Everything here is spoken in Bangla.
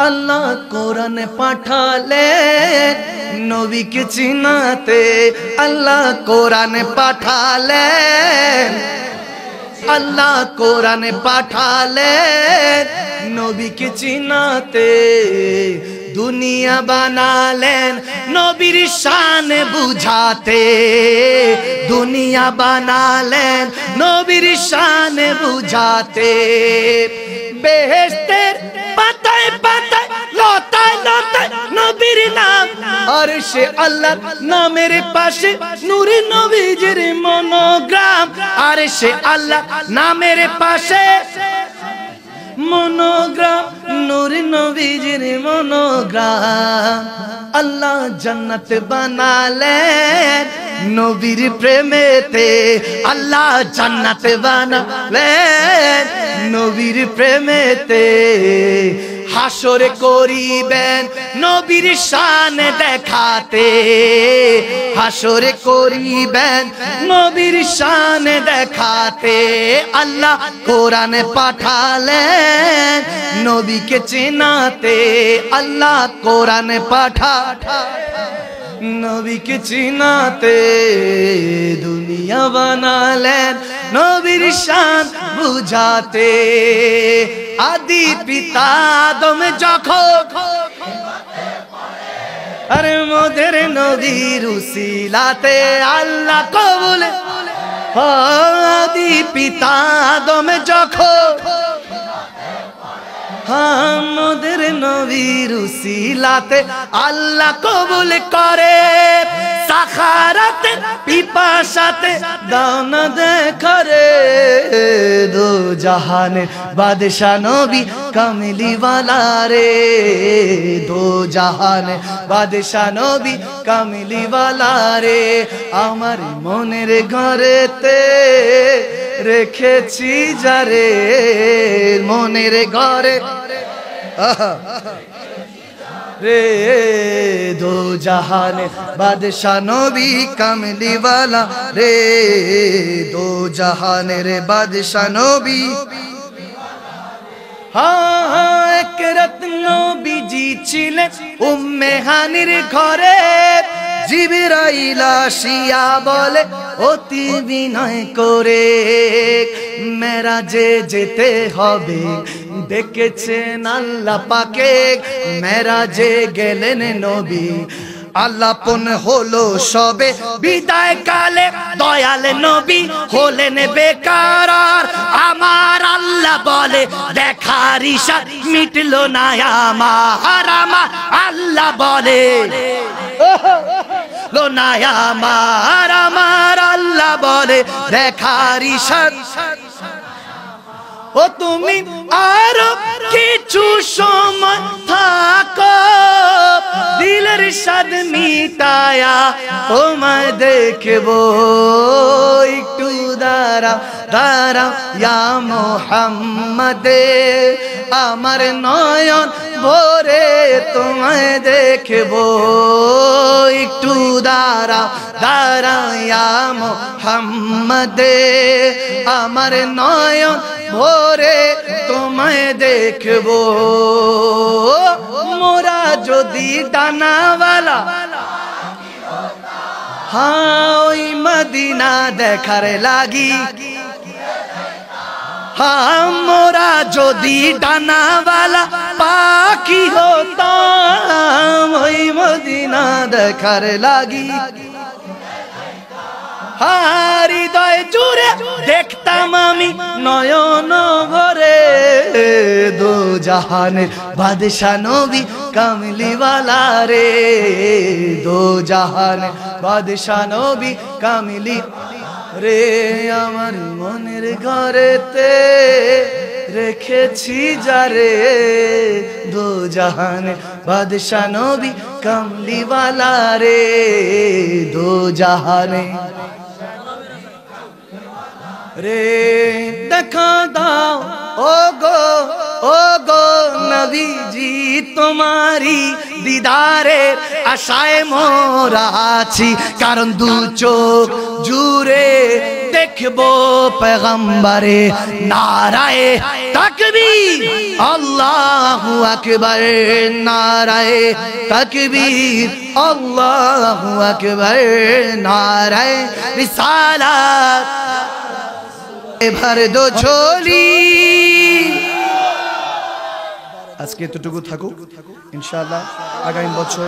আল্লাহ কোরআন পাঠালেন নবীকে চিনাতে, আল্লাহ কোরআন পাঠালেন, আল্লাহ কোরআন পাঠালেন নবীকে চিনাতে। দুনিয়া বানালেন নবীর শান বুঝাতে, দুনিয়া বানালেন নবীর শান বুঝাতে। বেহেশতের পাতায় পাতায় লতায় লতায় নবীর নাম, আর সে আল্লাহর নামের পাশে নূরে নবীজির মনোগ্রাম, আর সে আল্লাহ নামের পাশে মনোগ্রাম, নূরে নবীজির মনোগ্রাম। আল্লাহ জান্নাত বানালেন নবীর প্রেমেতে, আল্লাহ জান্নাত বানালেন নবীর প্রেমেতে। হাসরে করিবেন নবীর শান দেখাতে, হাসরে করিবেন নবীর শান দেখাতে। আল্লাহ কোরআন পাঠালেন নবীকে চিনাতে, আল্লাহ কোরআন নবীকে চিনাতে। দুনিয়া বানালেন নবীর শান বুঝাতে। আদি পিতা আদম যখন আরে মোদের নবীর উসিলাতে আল্লাহ কবুল, আদি পিতা আদম যখন আমাদের নবীর উসিলাতে আল্লাহ কবুল করে। সাখারাতে পিপাসাতে দানা দেখারে, দো জাহানের বাদশা নবী কামলি ওয়ালা রে, দো জাহানের বাদশা নবী কামলি ওয়ালা রে। আমার মনের ঘরেতে রেখেছি যারে, মনের ঘরে রে, দো জাহানে বাদশা নবী কামলি ওয়ালা রে, দো জাহানের বাদশা নবী। এক রাত নবীজি ছিলেন উম্মে হানির ঘরে, জিবরাইল আসিয়া বলে অতি বিনয় করে, মেরাজে যেতে হবে দেখেছেন আল্লাহ পাকে। মেরাজে গেলেন নবী আল্লাপন হলো সবে, বিদায় কালে দয়াল নবী হলেন বেকার। আমার আল্লাহ বলে দেখার ইশারা মিটলো না আমার, আমার আল্লাহ বলে লো না আমার, আমার আল্লাহ বলে দেখার ইশারা। ও তুমি আরো কিছু সময় থাকো, দিলের স্বাদ মিটায়া তোমায় দেখবো, একটু দাঁড়াও দাঁড়াও ইয়া মুহাম্মাদে, আমার নয়ন ভরে তোমায় দেখবো, একটু দাঁড়াও দাঁড়াও ইয়া মুহাম্মাদে, আমার নয়ন ভরে তোমায় দেখবো। মোরা যদি ডানাওয়ালা ওই মদিনা দেখার লাগি, মোরা যদি ডানাওয়ালা পাখি হতাম ওই মদিনা দেখার লাগি। হৃদয় জুড়ে দেখতাম আমি নয়ন ভরে, দো জাহানের বাদশা নবী কামলি ওয়ালা রে, দো জাহানের বাদশা নবী কামলি রে। আমার মনের ঘরেতে রেখেছি যারে, দো জাহানের বাদশা নবী কামলি ওয়ালা রে, দো জাহানে রে। দেখা দাও ও গো নবীজি তোমারি দিদারের আশায় মোরা আছি, কারণ দু চোখ জুড়ে দেখবো पैगंबरे नाराए तकबीर अल्लाहु अकबर नाराए तकबीर अल्लाहु अकबर नाराए रिसालत भर दो झोली আজকে এতটুকু থাকুক ইনশাআল্লাহ আগামী বছর